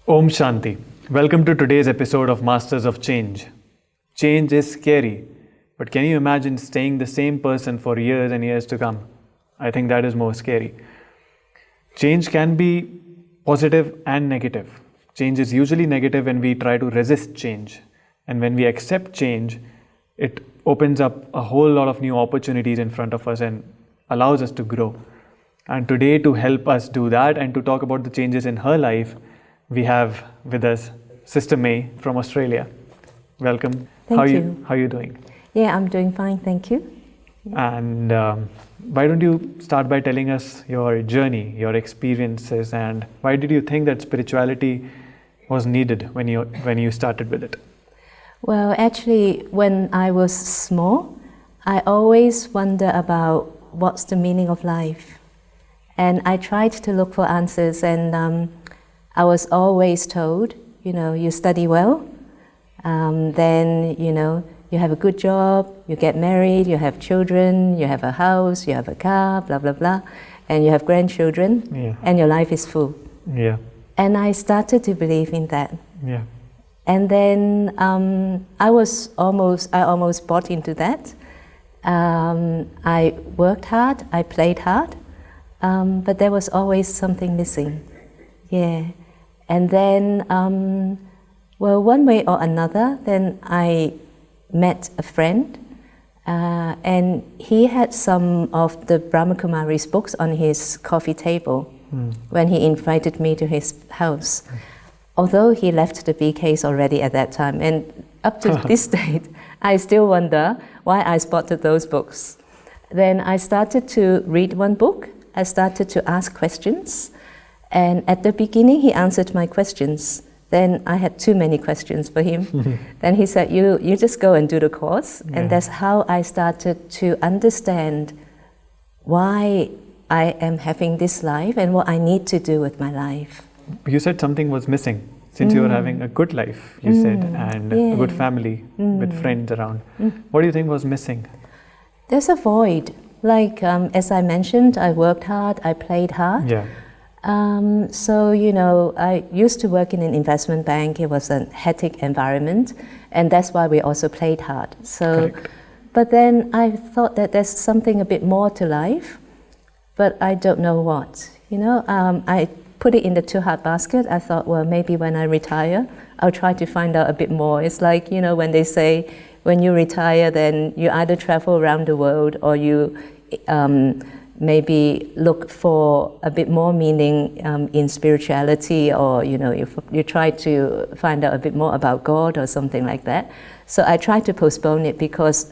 Om Shanti. Welcome to today's episode of Masters of Change. Change is scary, but can you imagine staying the same person for years and years to come? I think that is more scary. Change can be positive and negative. Change is usually negative when we try to resist change. And when we accept change, it opens up a whole lot of new opportunities in front of us and allows us to grow. And today, to help us do that and to talk about the changes in her life, we have with us Sister May from Australia. Welcome. Thank you. How are you doing? Yeah, I'm doing fine, thank you. And why don't you start by telling us your journey, your experiences, and why did you think that spirituality was needed when you started with it? Well, actually, when I was small, I always wonder about what's the meaning of life. And I tried to look for answers, and I was always told, you study well, then, you have a good job, you get married, you have children, you have a house, you have a car, blah, blah, blah, and you have grandchildren, and your life is full. Yeah. And I started to believe in that. Yeah. And then I almost bought into that. I worked hard, I played hard, but there was always something missing. Yeah. And then, one way or another, then I met a friend, and he had some of the Brahma Kumaris books on his coffee table when he invited me to his house. Although he left the BKs already at that time, and up to this date, I still wonder why I spotted those books. Then I started to read one book, I started to ask questions, and at the beginning he answered my questions. Then I had too many questions for him. Then he said, you just go and do the course. Yeah. And that's how I started to understand why I am having this life and what I need to do with my life. You said something was missing since you were having a good life, you said, and a good family with friends around. What do you think was missing? There's a void. Like, as I mentioned, I worked hard, I played hard. Yeah. I used to work in an investment bank. It was a hectic environment, and that's why we also played hard. So, correct. But then I thought that there's something a bit more to life, but I don't know what. I put it in the too hard basket. I thought, well, maybe when I retire, I'll try to find out a bit more. It's like, when they say, when you retire, then you either travel around the world or you maybe look for a bit more meaning in spirituality, or you try to find out a bit more about God or something like that. So I try to postpone it because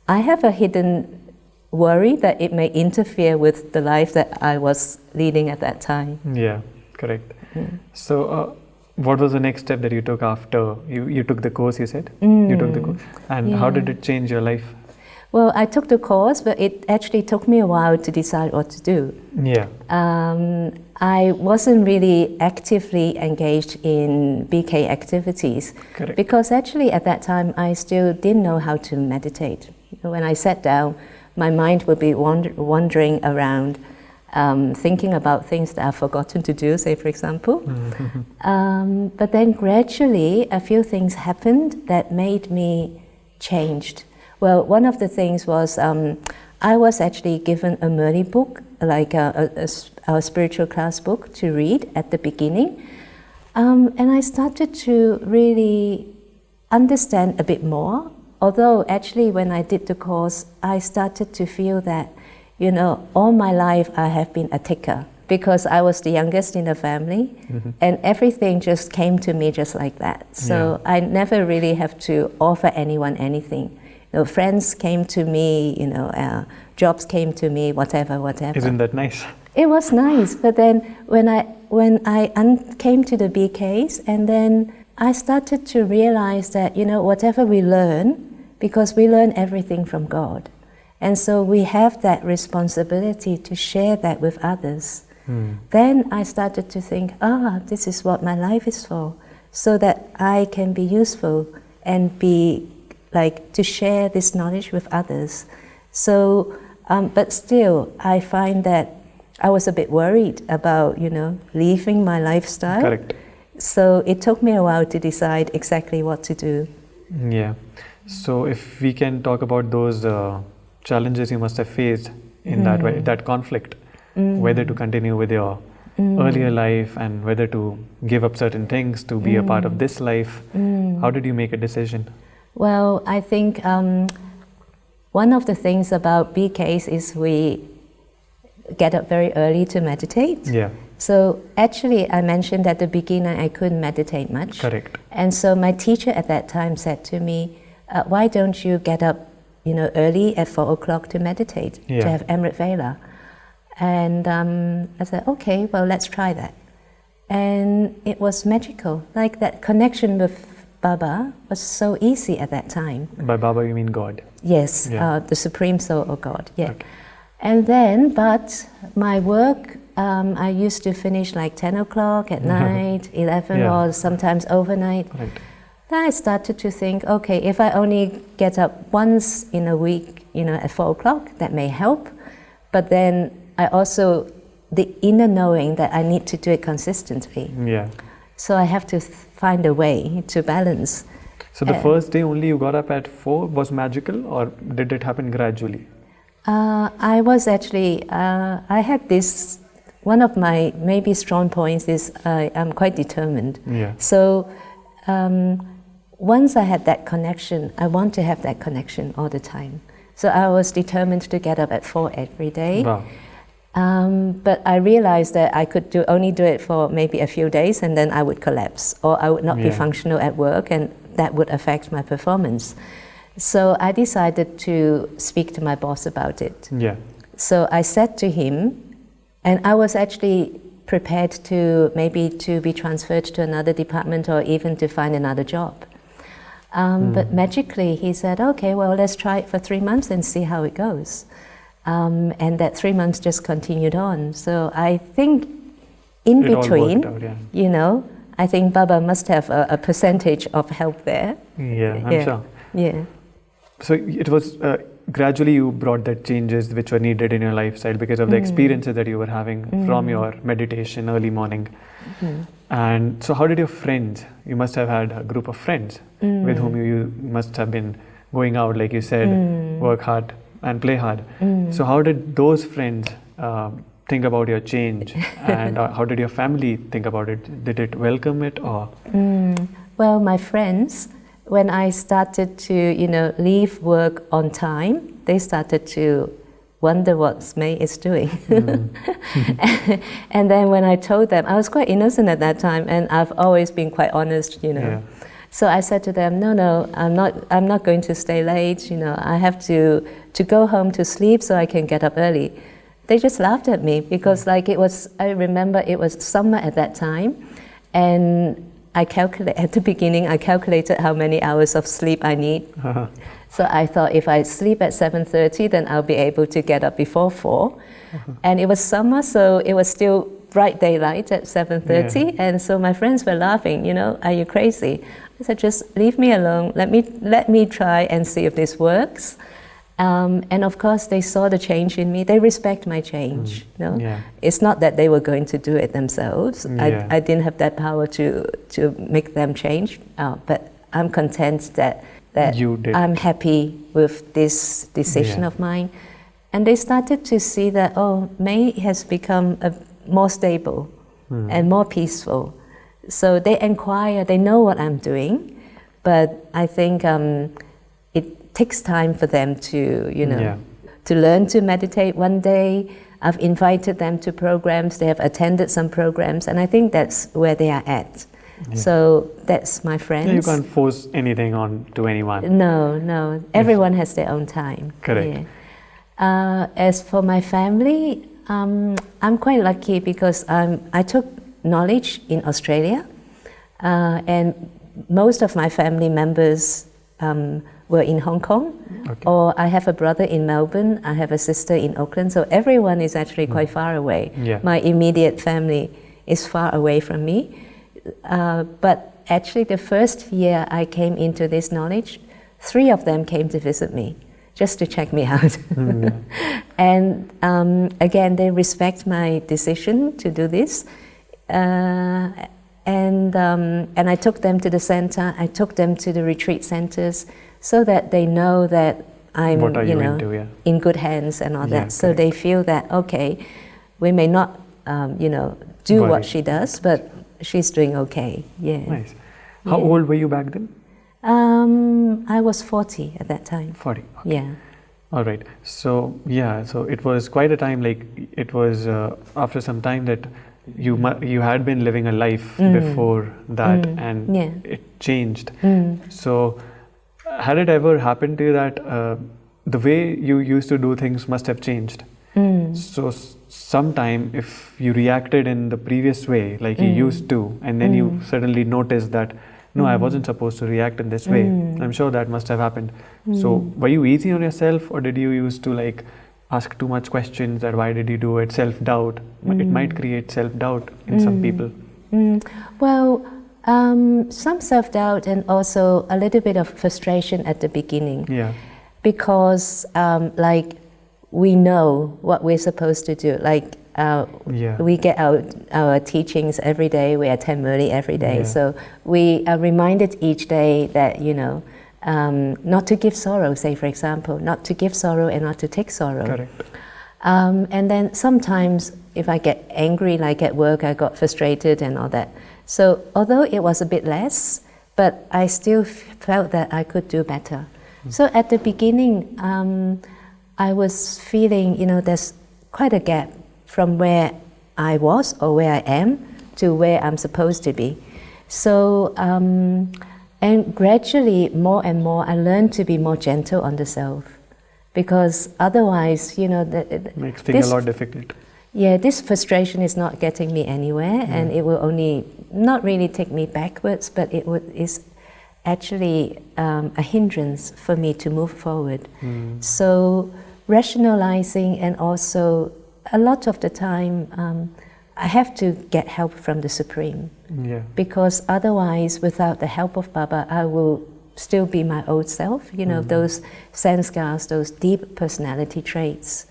I have a hidden worry that it may interfere with the life that I was leading at that time. Yeah, correct. So what was the next step that you took after you took the course, you said? You took the course. And how did it change your life? Well, I took the course, but it actually took me a while to decide what to do. Yeah. I wasn't really actively engaged in BK activities. Correct. Because actually at that time I still didn't know how to meditate. When I sat down, my mind would be wandering around, thinking about things that I've forgotten to do, say for example. But then gradually a few things happened that made me changed. Well, one of the things was I was actually given a Murray book, like a spiritual class book to read at the beginning. And I started to really understand a bit more. Although actually when I did the course, I started to feel that, all my life I have been a taker because I was the youngest in the family, and everything just came to me just like that. So I never really have to offer anyone anything. Friends came to me, jobs came to me, whatever. Isn't that nice? It was nice, but then when I came to the BKs, and then I started to realize that, whatever we learn, because we learn everything from God. And so we have that responsibility to share that with others. Then I started to think, this is what my life is for, so that I can be useful and be to share this knowledge with others. So, but still, I find that I was a bit worried about, leaving my lifestyle. Correct. So it took me a while to decide exactly what to do. Yeah. So if we can talk about those challenges you must have faced in that way, that conflict, whether to continue with your earlier life and whether to give up certain things to be a part of this life, how did you make a decision? Well, I think one of the things about BKs is we get up very early to meditate. Yeah. So actually, I mentioned at the beginning I couldn't meditate much. Correct. And so my teacher at that time said to me, why don't you get up, early at 4 o'clock to meditate, Yeah. to have Amrit Vela? And I said, okay, well, let's try that. And it was magical. Like that connection with Baba was so easy at that time. By Baba, you mean God? Yes, Yeah. the Supreme Soul of God, yeah. Okay. And then, but my work, I used to finish like 10 o'clock at night, 11 Yeah. or sometimes overnight. Right. Then I started to think, okay, if I only get up once in a week, at 4 o'clock, that may help. But then I also, the inner knowing that I need to do it consistently. Yeah. So I have to find a way to balance. So the first day only you got up at 4 was magical, or did it happen gradually? I was actually, I had this, one of my maybe strong points is I'm quite determined. Yeah. So once I had that connection, I want to have that connection all the time. So I was determined to get up at 4 every day. Wow. But I realized that I could only do it for maybe a few days and then I would collapse, or I would not be Yeah. functional at work, and that would affect my performance. So I decided to speak to my boss about it. Yeah. So I said to him, and I was actually prepared to maybe to be transferred to another department or even to find another job. But magically he said, okay, well, let's try it for 3 months and see how it goes. And that 3 months just continued on. So I think in It all between, worked out, yeah. I think Baba must have a percentage of help there. Yeah, I'm sure. Yeah. So it was gradually you brought that changes which were needed in your lifestyle because of the experiences that you were having from your meditation early morning. And so how did your friends, you must have had a group of friends with whom you must have been going out, like you said, work hard and play hard. So how did those friends think about your change, and how did your family think about it? Did it welcome it, or? Well, my friends, when I started to, leave work on time, they started to wonder what May is doing. And then when I told them, I was quite innocent at that time, and I've always been quite honest, Yeah. So I said to them, no, I'm not going to stay late, I have to go home to sleep so I can get up early. They just laughed at me because I remember it was summer at that time, and at the beginning I calculated how many hours of sleep I need. So I thought if I sleep at 7:30, then I'll be able to get up before 4. And it was summer, so it was still bright daylight at 7:30, Yeah. and so my friends were laughing, are you crazy? I said, just leave me alone, let me try and see if this works. And of course they saw the change in me. They respect my change. Yeah. It's not that they were going to do it themselves. Yeah. I didn't have that power to make them change, but I'm content that You did. I'm happy with this decision of mine. And they started to see that, May has become more stable and more peaceful. So they inquire, they know what I'm doing, but I think it takes time for them to, to learn to meditate. One day I've invited them to programs, they have attended some programs, and I think that's where they are at. Yeah. So that's my friends. Yeah, you can't force anything on to anyone. No. Everyone has their own time. Correct. Yeah. As for my family, I'm quite lucky because I took knowledge in Australia, and most of my family members were in Hong Kong, or I have a brother in Melbourne, I have a sister in Auckland, so everyone is actually quite far away. Yeah. My immediate family is far away from me. But actually the first year I came into this knowledge, 3 of them came to visit me, just to check me out. And And I took them to the center. I took them to the retreat centers, so that they know that I'm, in good hands and all that. So they feel that, okay, we may not, do what she does, but she's doing okay. Yeah. Nice. How old were you back then? I was 40 at that time. 40. Okay. Yeah. All right. So so it was quite a time. Like it was after some time that you had been living a life before that, and it changed. So had it ever happened to you that the way you used to do things must have changed? So sometime if you reacted in the previous way like you used to, and then you suddenly noticed that no, I wasn't supposed to react in this way. I'm sure that must have happened. So were you easy on yourself, or did you used to like ask too much questions, that why did you do it? Self-doubt. It might create self-doubt in some people. Well, some self-doubt and also a little bit of frustration at the beginning. Yeah. Because like we know what we're supposed to do. Like we get our teachings every day. We attend Murli every day. So we are reminded each day that, not to give sorrow, say for example, not to give sorrow and not to take sorrow. Correct. And then sometimes if I get angry, like at work, I got frustrated and all that. So although it was a bit less, but I still felt that I could do better. So at the beginning, I was feeling, there's quite a gap from where I was or where I am to where I'm supposed to be. So, and gradually, more and more, I learned to be more gentle on the self. Because otherwise, makes things a lot difficult. Yeah, this frustration is not getting me anywhere, and it will only not really take me backwards, but is actually a hindrance for me to move forward. So rationalizing, and also a lot of the time I have to get help from the Supreme. Because otherwise, without the help of Baba, I will still be my old self, those sanskars, those deep personality traits.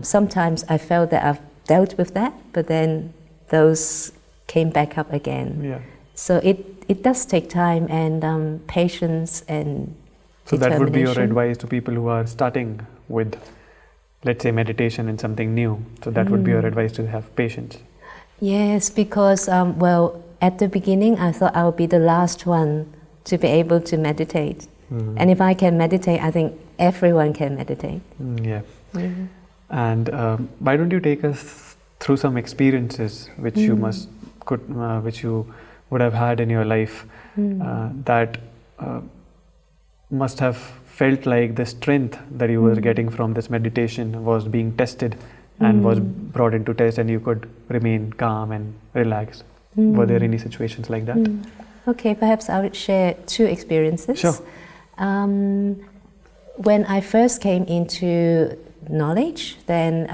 Sometimes I felt that I've dealt with that, but then those came back up again. So it does take time and patience and so that would be your advice to people who are starting with, let's say, meditation and something new. So that would be your advice, to have patience. Yes, because at the beginning I thought I would be the last one to be able to meditate. And if I can meditate, I think everyone can meditate. And why don't you take us through some experiences which you which you would have had in your life that must have felt like the strength that you were getting from this meditation was being tested and was brought into test, and you could remain calm and relaxed. Were there any situations like that? Okay, perhaps I would share two experiences. Sure. When I first came into knowledge, then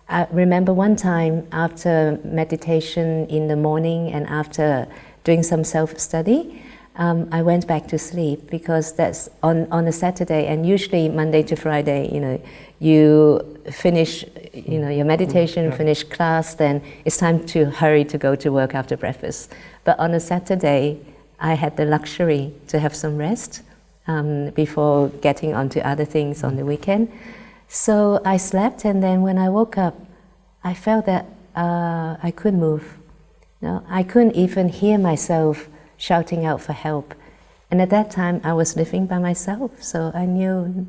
I remember one time after meditation in the morning and after doing some self-study, I went back to sleep, because that's on a Saturday, and usually Monday to Friday, you finish your meditation, finish class, then it's time to hurry to go to work after breakfast. But on a Saturday, I had the luxury to have some rest before getting onto other things on the weekend. So I slept, and then when I woke up, I felt that I couldn't move. I couldn't even hear myself shouting out for help. And at that time, I was living by myself, so I knew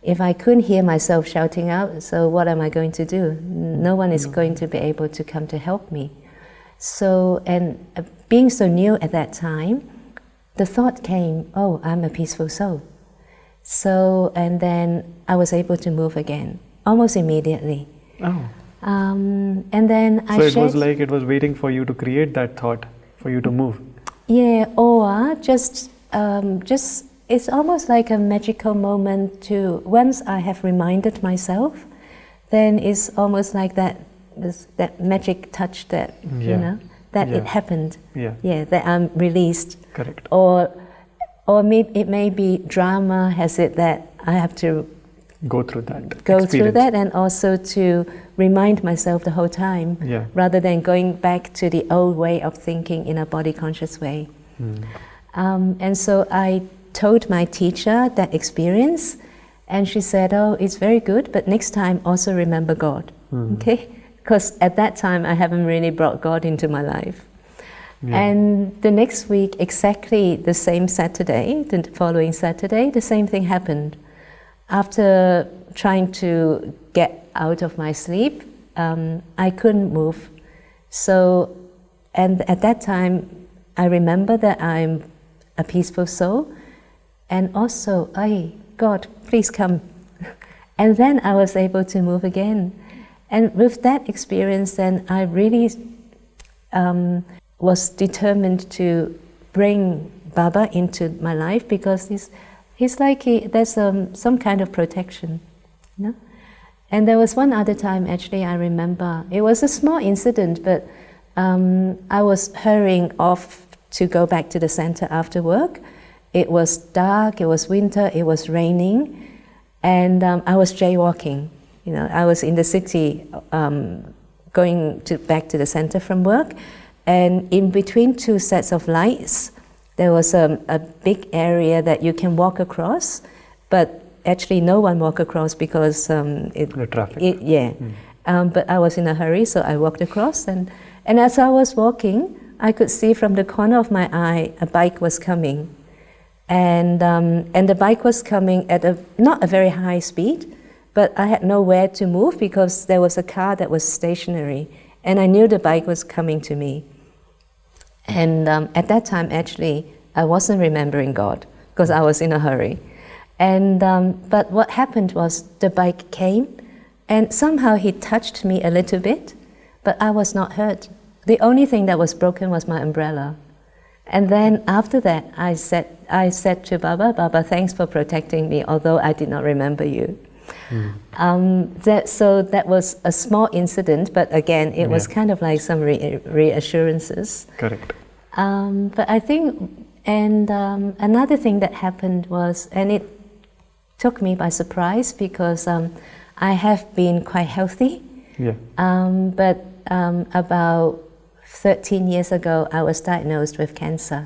if I couldn't hear myself shouting out, so what am I going to do? No one is going to be able to come to help me. So, and being so new at that time, the thought came, oh, I'm a peaceful soul. So, and then I was able to move again, almost immediately. And then I it was like it was waiting for you to create that thought, for you to move. Yeah, or just it's almost like a magical moment to, once I have reminded myself, then it's almost like that magic touch that, it happened. That I'm released. Correct. Or it may be drama has it that I have to go through that and also to remind myself the whole time, rather than going back to the old way of thinking in a body conscious way. And so I told my teacher that experience, and she said, "Oh, it's very good, but next time also remember God." Okay, because at that time I haven't really brought God into my life. And the next week, exactly the same Saturday, the following Saturday, the same thing happened. After trying to get out of my sleep, I couldn't move. So, and at that time, I remember that I'm a peaceful soul, and also, "Hey, God, please come." And then I was able to move again. And with that experience, then I really was determined to bring Baba into my life, because he's like there's some kind of protection, you know? And there was one other time, actually, I remember. It was a small incident, but I was hurrying off to go back to the center after work. It was dark, it was winter, it was raining, and I was jaywalking. You know, I was in the city going back to the center from work, and in between two sets of lights, there was a big area that you can walk across, but actually no one walked across because the traffic. But I was in a hurry, so I walked across, and as I was walking, I could see from the corner of my eye a bike was coming, and the bike was coming at not a very high speed, but I had nowhere to move because there was a car that was stationary, and I knew the bike was coming to me. And at that time, actually, I wasn't remembering God because I was in a hurry. And but what happened was the bike came, and somehow he touched me a little bit, but I was not hurt. The only thing that was broken was my umbrella. And then after that, I said to Baba, "Baba, thanks for protecting me, although I did not remember you." So that was a small incident, but again, it was kind of like some reassurances. Correct. But I think, and another thing that happened was, and it took me by surprise because I have been quite healthy. But about 13 years ago, I was diagnosed with cancer.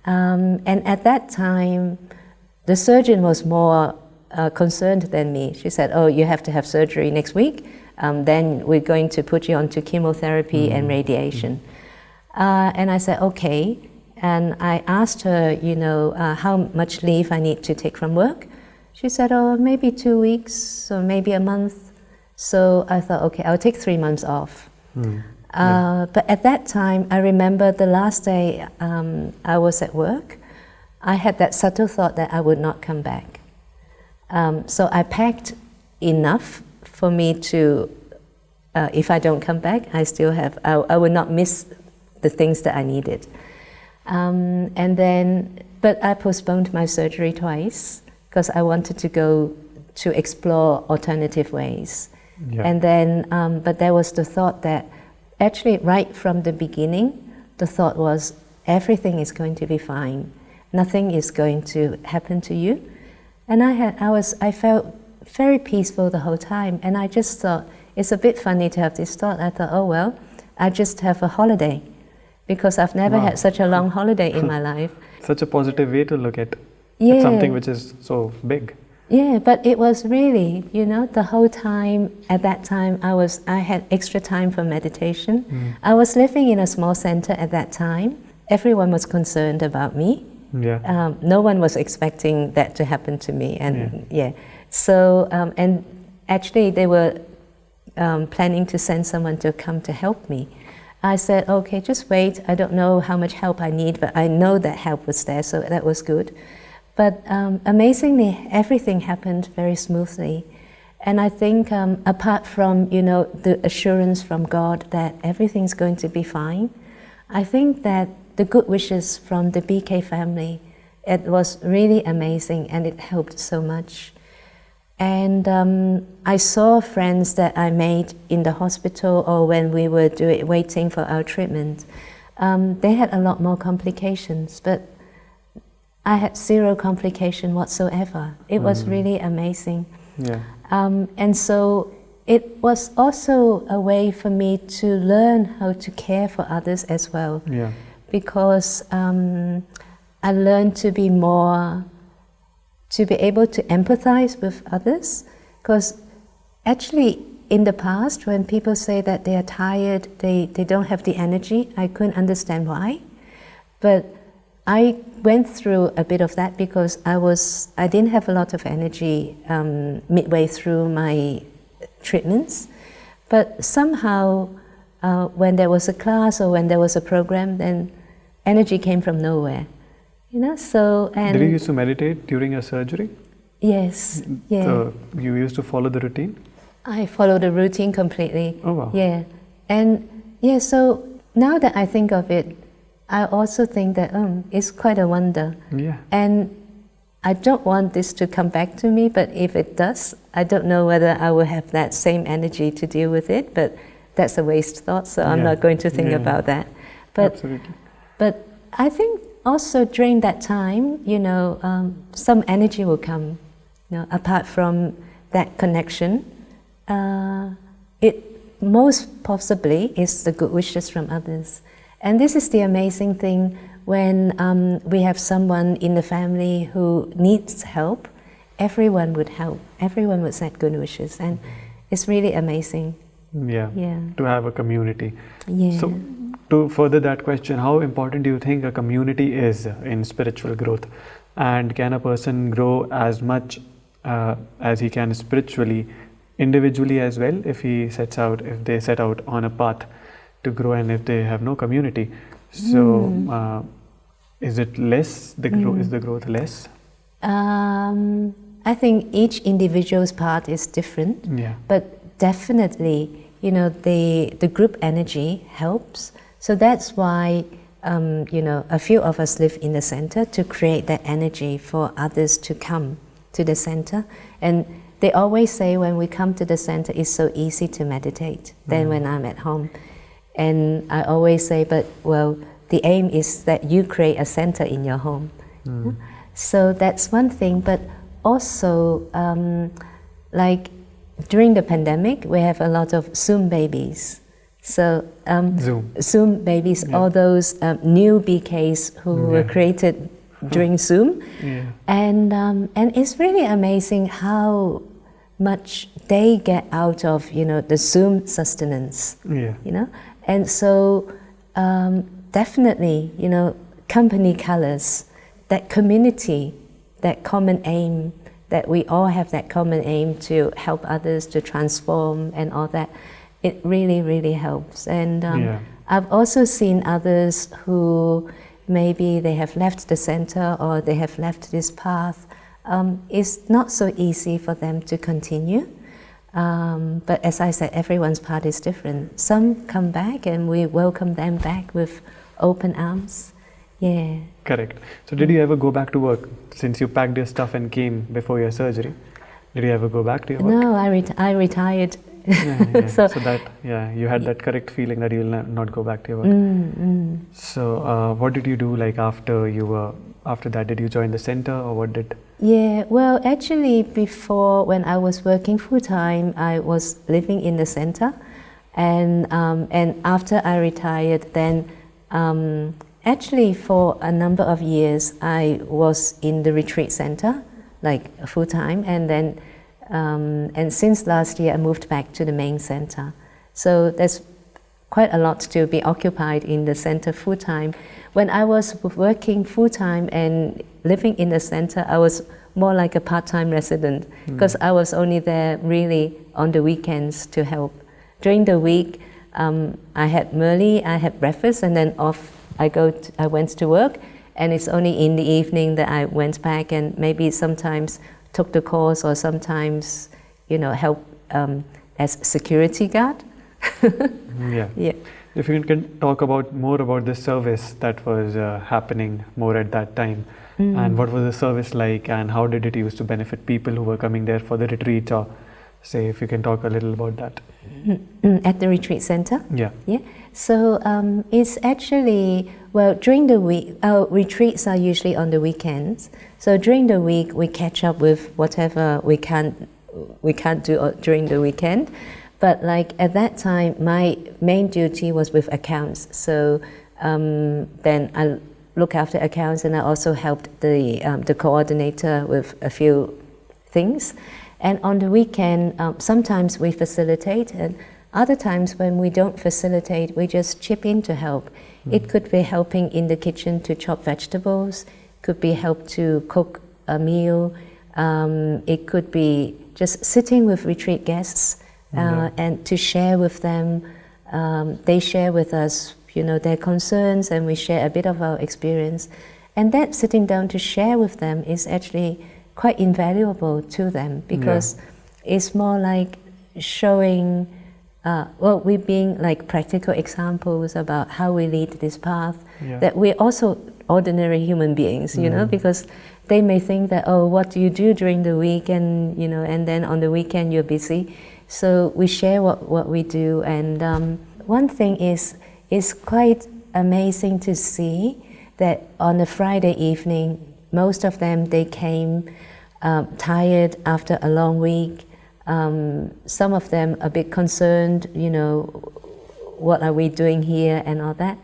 And at that time, the surgeon was more concerned than me. She said, "Oh, you have to have surgery next week. Then we're going to put you onto chemotherapy and radiation." And I said, "Okay." And I asked her, how much leave I need to take from work. She said, "Oh, maybe 2 weeks or maybe a month." So I thought, okay, I'll take 3 months off. But at that time, I remember the last day I was at work, I had that subtle thought that I would not come back. So I packed enough for me to, if I don't come back, I would not miss the things that I needed. But I postponed my surgery twice because I wanted to go to explore alternative ways. And then, but there was the thought that actually right from the beginning, the thought was everything is going to be fine. Nothing is going to happen to you. And I felt very peaceful the whole time. And I just thought, it's a bit funny to have this thought. I thought, oh well, I just have a holiday. Because I've never had such a long holiday in my life. Such a positive way to look at something which is so big. Yeah, but it was really, the whole time, at that time, I had extra time for meditation. I was living in a small center at that time. Everyone was concerned about me. No one was expecting that to happen to me. And so, and actually they were planning to send someone to come to help me. I said, okay, just wait. I don't know how much help I need, but I know that help was there, so that was good. But amazingly, everything happened very smoothly. And I think apart from, the assurance from God that everything's going to be fine, I think that the good wishes from the BK family, it was really amazing and it helped so much. And I saw friends that I made in the hospital or when we were waiting for our treatment. They had a lot more complications, but I had zero complication whatsoever. It was really amazing. And so it was also a way for me to learn how to care for others as well. Yeah. Because I learned to be able to empathize with others. Because actually, in the past, when people say that they are tired, they don't have the energy, I couldn't understand why. But I went through a bit of that because I didn't have a lot of energy midway through my treatments. But somehow, when there was a class or when there was a program, then energy came from nowhere. So and did you used to meditate during your surgery? Yes. Yeah. So you used to follow the routine? I follow the routine completely. Oh wow. Yeah. And yeah, so now that I think of it, I also think that it's quite a wonder. Yeah. And I don't want this to come back to me, but if it does, I don't know whether I will have that same energy to deal with it, but that's a waste thought, so I'm not going to think about that. But, absolutely. But I think also during that time, some energy will come, apart from that connection. It most possibly is the good wishes from others. And this is the amazing thing when we have someone in the family who needs help, everyone would help, everyone would send good wishes, and it's really amazing. Yeah. To have a community. Yeah. So, to further that question, how important do you think a community is in spiritual growth? And can a person grow as much as he can spiritually, individually as well, if they set out on a path to grow, and if they have no community? So, is it less? Is the growth less? I think each individual's path is different. Yeah. But definitely, the group energy helps. So that's why, a few of us live in the center to create that energy for others to come to the center. And they always say when we come to the center, it's so easy to meditate than when I'm at home. And I always say, but the aim is that you create a center in your home. So that's one thing. But also, like during the pandemic, we have a lot of Zoom babies. So Zoom babies, all those new BKs who were created during Zoom, and it's really amazing how much they get out of the Zoom sustenance. And so definitely company colors, that community, that common aim, that we all have that common aim to help others, to transform and all that. It really, really helps. And I've also seen others who maybe they have left the center or they have left this path. It's not so easy for them to continue. But as I said, everyone's path is different. Some come back and we welcome them back with open arms. Yeah. Correct. So did you ever go back to work since you packed your stuff and came before your surgery? Did you ever go back to your work? No, I retired. So that you had that correct feeling that you will not go back to your work. So what did you do after that? Did you join the center or what did? Yeah, well, actually before, when I was working full-time, I was living in the center, and after I retired, then actually for a number of years I was in the retreat center, like full-time, and then and since last year I moved back to the main center. So there's quite a lot to be occupied in the center full-time. When I was working full-time and living in the center, I was more like a part-time resident because I was only there really on the weekends to help. During the week, I had Merli, I had breakfast, and then I went to work, and it's only in the evening that I went back and maybe sometimes took the course or sometimes, help as security guard. Yeah. If you can talk more about the service that was happening more at that time, and what was the service like, and how did it used to benefit people who were coming there for the retreat, or say if you can talk a little about that. At the retreat center? Yeah. So it's actually, during the week, our retreats are usually on the weekends. So during the week we catch up with whatever we can't do during the weekend. But like at that time, my main duty was with accounts. So then I look after accounts, and I also helped the coordinator with a few things. And on the weekend, sometimes we facilitate, and other times when we don't facilitate, we just chip in to help. It could be helping in the kitchen to chop vegetables, could be help to cook a meal, it could be just sitting with retreat guests and to share with them. They share with us, their concerns, and we share a bit of our experience. And that sitting down to share with them is actually quite invaluable to them, because it's more like showing, we're being like practical examples about how we lead this path, that we're also ordinary human beings, because they may think that, oh, what do you do during the week, and and then on the weekend you're busy. So we share what we do, and one thing is quite amazing to see that on a Friday evening, most of them, they came tired after a long week. Some of them a bit concerned, what are we doing here and all that.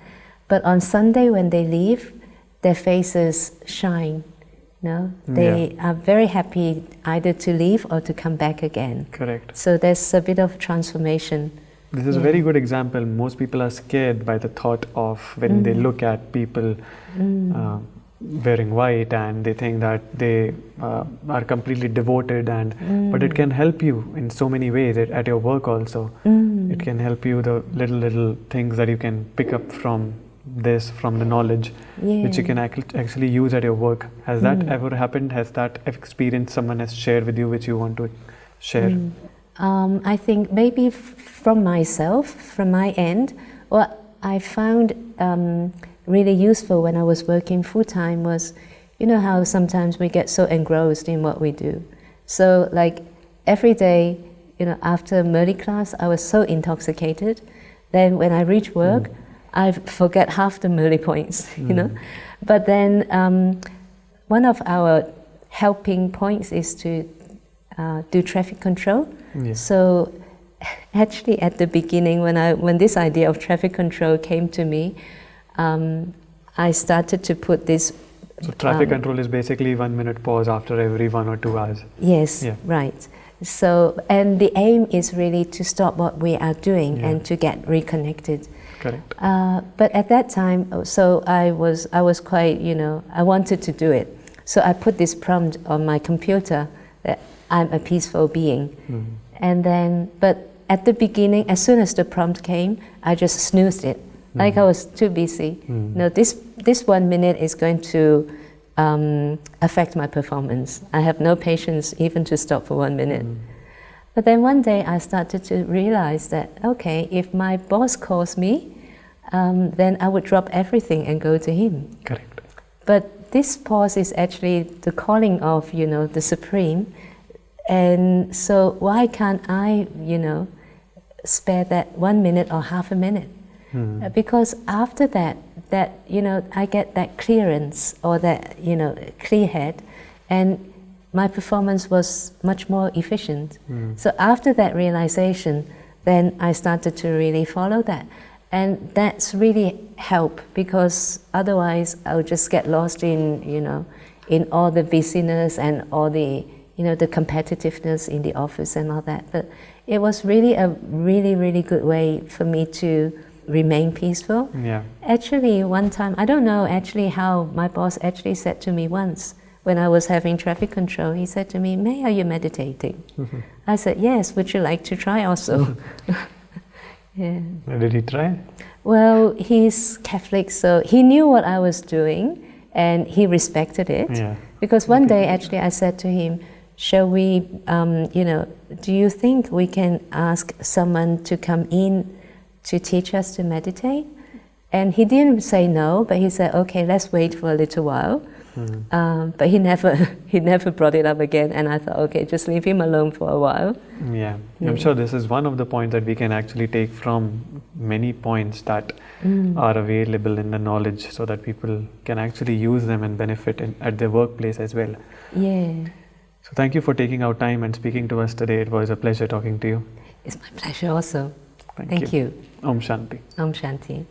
But on Sunday when they leave, their faces shine. They are very happy either to leave or to come back again. Correct. So there's a bit of transformation. This is a very good example. Most people are scared by the thought of when they look at people wearing white, and they think that they are completely devoted, but it can help you in so many ways at your work also. It can help you, the little things that you can pick up from the knowledge, which you can actually use at your work. Has that ever happened? Has that experience someone has shared with you which you want to share? I think maybe from myself, from my end, what I found really useful when I was working full-time was, how sometimes we get so engrossed in what we do. So like every day, after Murli class, I was so intoxicated. Then when I reach work, I forget half the Murli points, But then one of our helping points is to do traffic control. So actually at the beginning, when this idea of traffic control came to me, I started to put this. So traffic control is basically 1 minute pause after every 1 or 2 hours. Yes, right. So, and the aim is really to stop what we are doing and to get reconnected. Correct. But at that time, so I was quite, I wanted to do it. So I put this prompt on my computer that I'm a peaceful being. And then, but at the beginning, as soon as the prompt came, I just snoozed it. Like I was too busy. This 1 minute is going to affect my performance. I have no patience even to stop for 1 minute. But then one day I started to realize that, okay, if my boss calls me, then I would drop everything and go to him. Correct. But this pause is actually the calling of, the Supreme. And so why can't I, spare that 1 minute or half a minute? Because after that, I get that clearance or that, clear head, and my performance was much more efficient. So after that realization, then I started to really follow that. And that's really helped, because otherwise I would just get lost in, in all the busyness and all the, the competitiveness in the office and all that. But it was really a really good way for me to remain peaceful. Actually, one time, I don't know actually how my boss actually said to me once when I was having traffic control, he said to me, "May, are you meditating?" I said, "Yes, would you like to try also?" Did he try? Well, he's Catholic, so he knew what I was doing and he respected it. Because one day actually I said to him, shall we, do you think we can ask someone to come in to teach us to meditate? And he didn't say no, but he said, okay, let's wait for a little while. But he never brought it up again, and I thought, okay, just leave him alone for a while. I'm sure this is one of the points that we can actually take from many points that are available in the knowledge, so that people can actually use them and benefit at their workplace as well. Yeah. So thank you for taking our time and speaking to us today. It was a pleasure talking to you. It's my pleasure also. Thank Thank you. Om Shanti. Om Shanti.